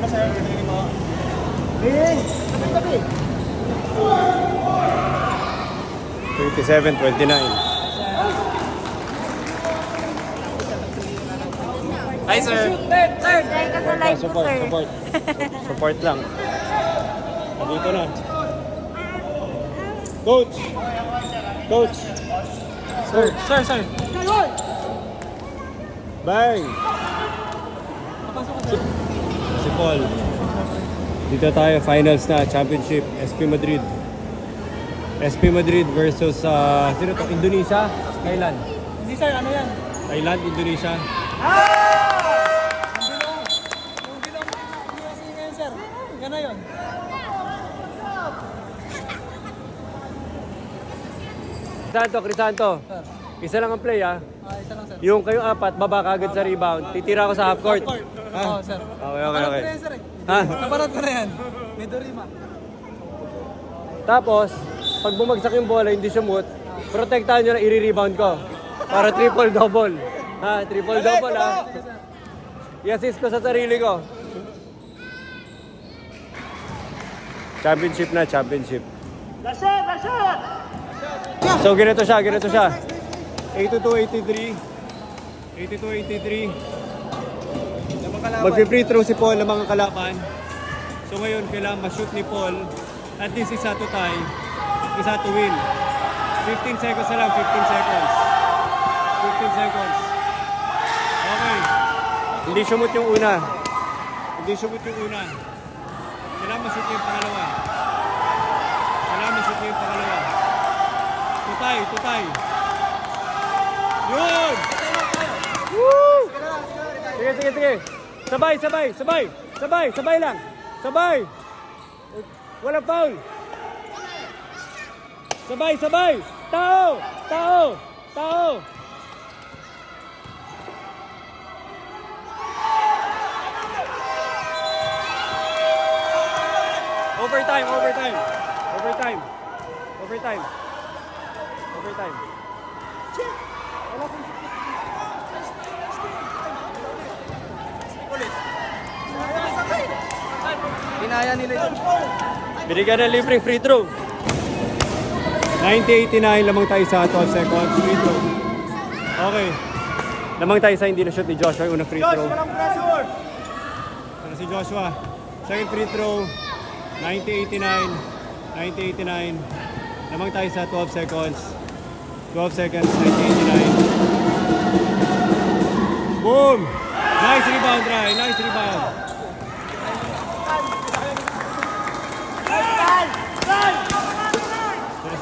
mo sir, hindi mo. Hey! Tabi! 27-29. Hi sir! Sir, dahil ka sa live ko, sir. Support lang. Dito na. Coach! Coach! Sir! Bang! Si Paul. Dito tayo, finals na, championship, SP Madrid. SP Madrid versus, sino to? Indonesia? Thailand? Hindi sir, ano yan? Thailand, Indonesia. Yung bilong USA ngayon sir. Gano'n yun? Crisanto. Sir. Isa lang ang play Isa lang sir. Yung kayong apat, baba kagad sa rebound. Titira ko sa half court. Oo sir. Okay. Naparad ko na yan sir eh. Ha? Naparad ko na yan. May Dorima. Tapos, pag bumagsak yung bola, hindi sumut, protektahan nyo na i-rebound ko. Para triple-double. Ha? Triple-double ha? I-assist ko sa sarili ko. Championship na, championship. So, ganito siya. 82-83. 82-83. Magpi-free throw si Paul ng mga kalaban. So ngayon, kailangan ma-shoot ni Paul. At least isa to tie, isa to win. 15 seconds na lang, 15 seconds. 15 seconds. Okay. Hindi sumut yung una. Kailangan ma-shoot yung pangalawa. Tutay. Yun! Woo! Sige. Sabay lang. Walang foul. Sabay. Tao. Overtime. Kinaya nila yun. Binigyan ng libreng free throw. 90-89, lamang tayo sa 12 seconds. Free throw. Okay. Lamang tayo sa hindi na shoot ni Joshua yung unang free throw. Walang pressure! Para si Joshua. Second free throw. 90-89. Lamang tayo sa 12 seconds. 12 seconds, 90-89. Boom! Nice rebound, Rai. Nice rebound.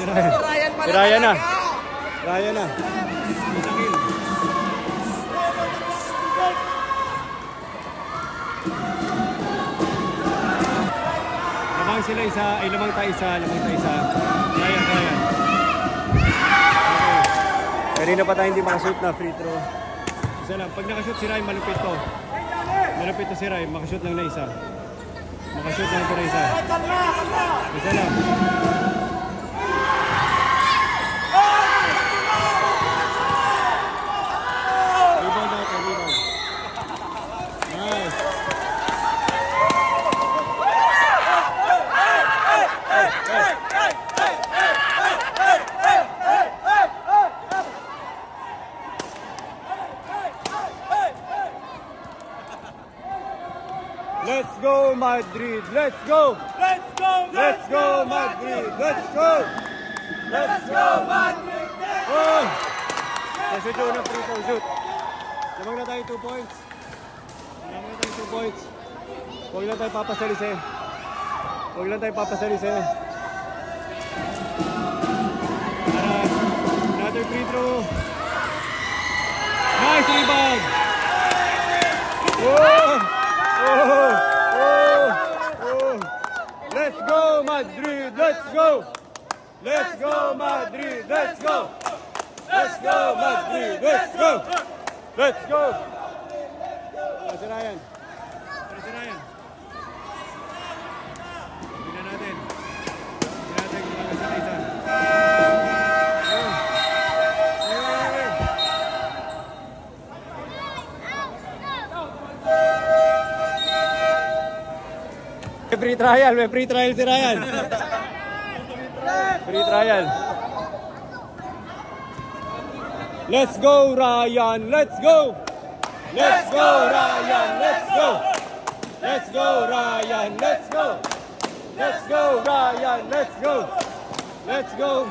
Si Ryan na. Lamang tayo isa. Ryan. Okay. Kanina pa tayo hindi makashoot na free throw. Isa lang. Pag nakashoot si Ryan, malupit to. Malupit to si Ryan. Makashoot lang na isa. Isa lang. Nice. Let's go Madrid! Let's go Madrid! Oh! Shoot yun na free throw, shoot. Lamang na tayo 2 points. Huwag lang tayo papasalise. Another free throw. Nice rebound! Oh! Let's go Madrid! Let's go Madrid! Si Ryan. Tingnan natin kung makasakita. Free trial, may free trial si Ryan. Free trial. Let's go, Ryan! Let's go! Let's go, Ryan! Let's go! Let's go, Ryan! Let's go! Let's go, Ryan! Let's go! Let's go!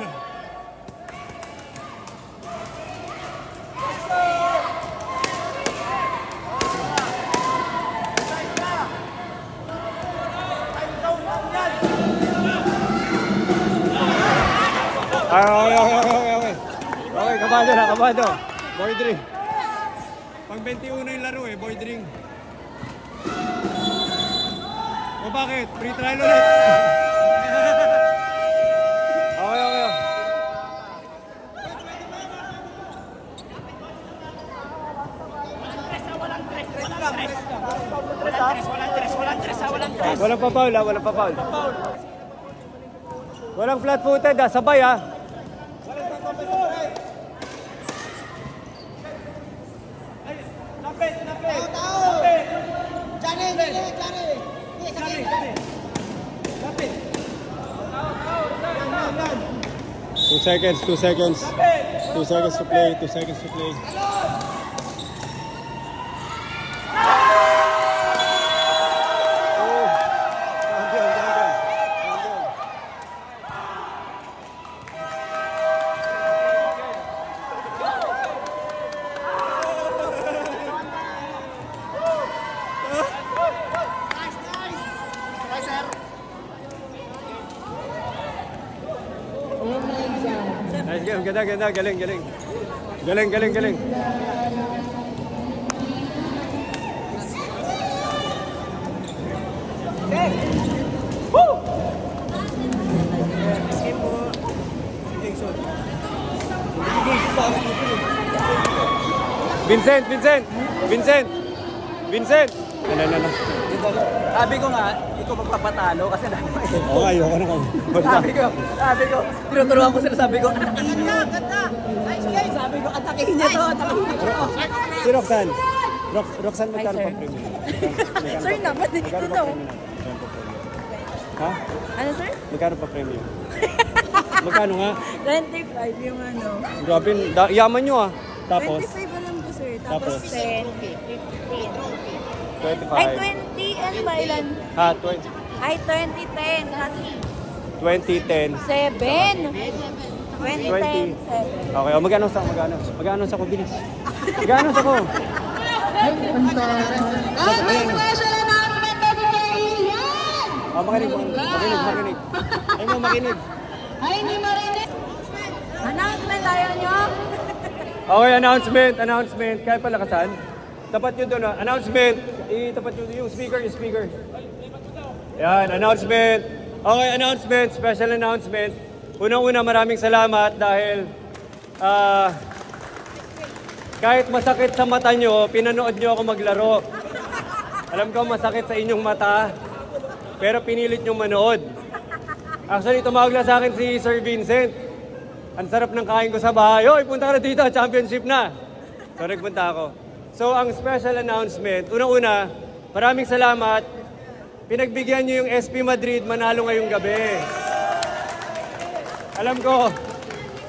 Okay. Okay, kabado na, kabado. Boy drink. Pag 21 yung laro eh, boy drink. O bakit? Free trial ulit. Okay. Walang pa-foul. Walang flat-footed sabay Two seconds to play. Nice game, ganda, galing. Vincent! Ano. Sabi ko nga, ikaw magpapatalo kasi dami ko. Oo, ayoko na kayo. Sabi ko, tinuturuan ko sila, sabi ko, atakihin niya, ganda! Sabi ko, atakihin niya to. Si Roxanne. Roxanne, magkano pa premium? Sir naman, ito. Ha? Ano, sir? Magkano pa premium? Magkano nga? 25 yung ano. Grabe, yaman nyo Tapos? 25 lang po, sir. Tapos? 10, 25. 15. Ay, 20, ano ba ilan? Ha, 20. Ay, 2010. 2010. 7. 2010, 7. Okay, magkano sa ko, bilis. Magkano sa ko? Makinig. Ay mo, makinig. Ay, hindi marinig. Announcement tayo nyo? Okay, announcement. Kaya palakasan. Tapat nyo doon, announcement. Tapat nyo yung speaker. Yan, announcement. Okay, announcement, special announcement. Unang-una, maraming salamat dahil kahit masakit sa mata nyo, pinanood nyo ako maglaro. Alam ko masakit sa inyong mata, pero pinilit nyo manood. Actually, tumawag na sa akin si Sir Vincent. Ang sarap ng kain ko sa bahay. Hoy, punta ka na dito, championship na. So, nagpunta ako. So, ang special announcement, unang-una, maraming salamat. Pinagbigyan nyo yung SP Madrid, manalo ngayong gabi.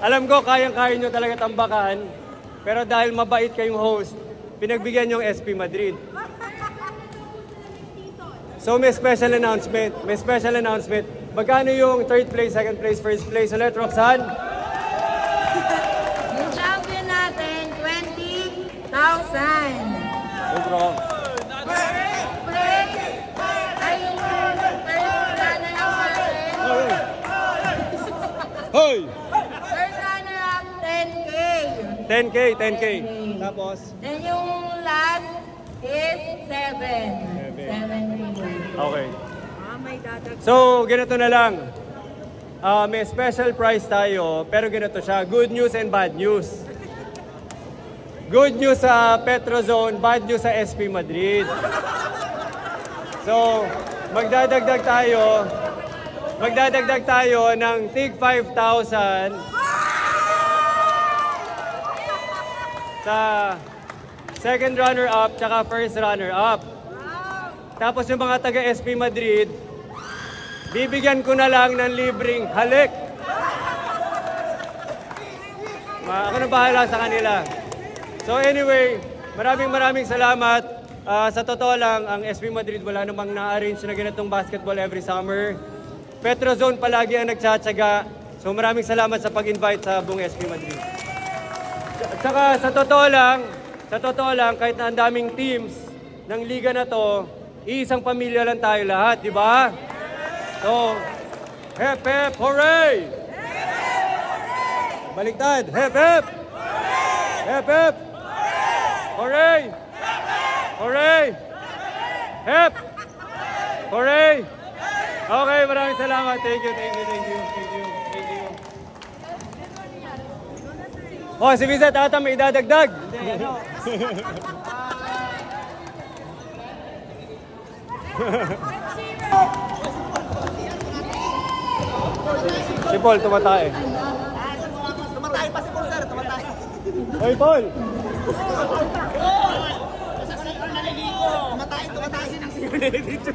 Alam ko, kayang-kaya nyo talaga tambakan. Pero dahil mabait kayong host, pinagbigyan nyo yung SP Madrid. So, may special announcement. Magkano yung third place, second place, first place? Ulit, Roxanne? Yung champion natin, 20,000. Bro. Ay, yung first runner-up natin. Hoy! First runner-up, 10K. 10K. Tapos? Then yung last is 7. 7. Okay. May dadag. So, ganito na lang. May special prize tayo, pero ganito siya. Good news and bad news. Good news sa Petrozone, bad news sa SP Madrid. So, magdadagdag tayo ng tig 5,000 sa second runner-up tsaka first runner-up. Tapos yung mga taga SP Madrid, bibigyan ko na lang ng libreng halik. Ako na bahala sa kanila. So anyway, maraming salamat. Sa totoo lang, ang SB Madrid wala namang na-arrange na ganitong basketball every summer. Petrozone palagi ang nagtsatsaga. So maraming salamat sa pag-invite sa buong SB Madrid. At saka sa totoo lang, kahit na ang daming teams ng liga na to, iisang pamilya lang tayo lahat, di ba? So, hep hep hooray! Baliktad, hep hep! Hep hep! Hooray! Hooray! Hep! Hooray! Okay, maraming salamat. Thank you. Oh, si Visa Tata may idadagdag. Hindi, ano. Si Paul, tumatay. Tumatay pa si Paul, sir. Tumatay. Hoy, Paul! Tumatay.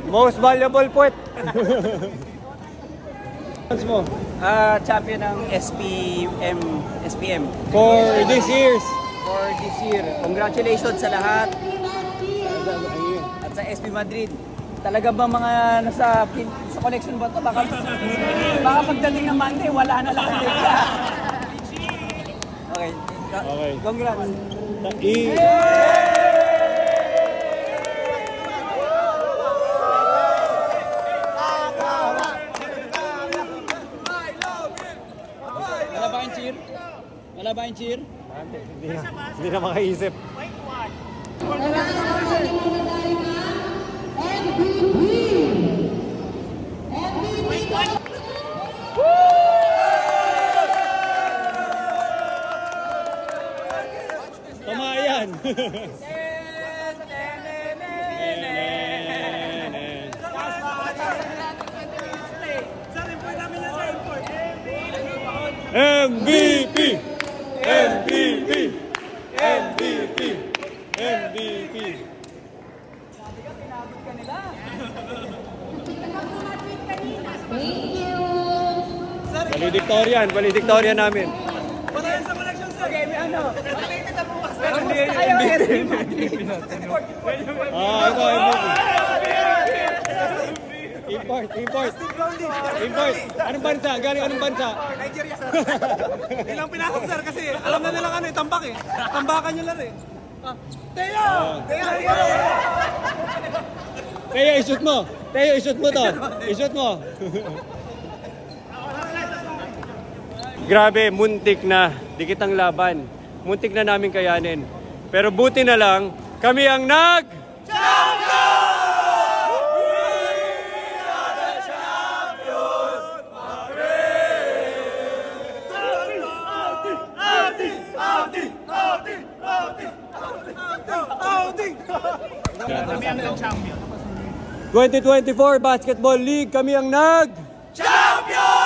Most valuable poet. mo Champion ng SPM. for this year's. For this year. Congratulations sa lahat. At sa SB Madrid. Talaga ba mga sa collection ba to? Baka pagdating ng Monday, wala na lang ang liga. Okay. Congrats. Wala ba yung cheer? Hindi na makaisip. Tamayan! MVP! MVP! MVP! MVP! Valedictorian namin. Patayin sa collection, sir. Okay, may ano? Ito, Import. Anong bansa? Galing anong bansa? Nigeria, sir. Ilang pinasok, sir, kasi alam na nilang tambak eh. Tambakan nyo lang eh. Teo! Teo, ishoot mo. Teo, ishoot mo to. Ishoot mo. Grabe, muntik na. Dikit ang laban. Muntik na namin kayanin. Pero buti na lang, kami ang nag-champion! Kami ang nag-champion. 2024 Basketball League, kami ang nag-champion!